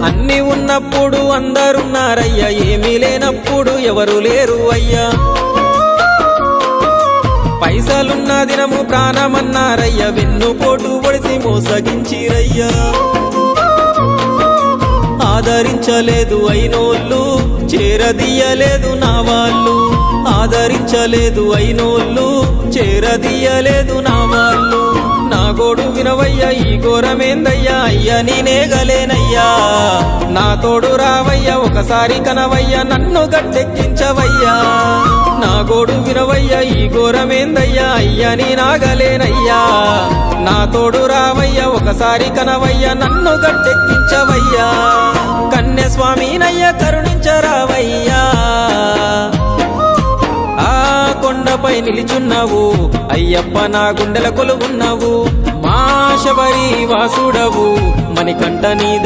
అన్ని ఉన్నప్పుడు అందరున్నారయ్యా, ఏమీ లేనప్పుడు ఎవరు లేరు అయ్యా. పైసలున్న దినము ప్రాణమన్నారయ్యా, వెన్నుపోటు పొడిసి మోసగించిరయ్యా. ఆదరించలేదు అయినోళ్ళు, చేరదీయలేదు నా వాళ్ళు. ఆదరించలేదు అయినోళ్ళు, చేరదీయలేదు నా వాళ్ళు. నా గోడు వినవయ్యా, ఈ ఘోరమేందయ్యా, అయ్యా నేనేగలేనయ్యా. నా తోడు రావయ్యా, ఒకసారి కనవయ్యా, నన్ను గట్టెక్కించవయ్యా. నా గోడు వినవయ్యా, ఈ ఘోరమేందయ్యా, అయ్యా నేనాగలేనయ్యా. నా తోడు రావయ్యా, ఒకసారి కనవయ్యా, నన్ను గట్టెక్కించవయ్యా. కన్యస్వామినయ్యా కరుణించరావయ్యా. ఆ కొండపై నిలిచున్నావు అయ్యప్ప, నా గుండెల కొలువున్నావు. మా శబరి వాసుడవు, మణికంఠ నీ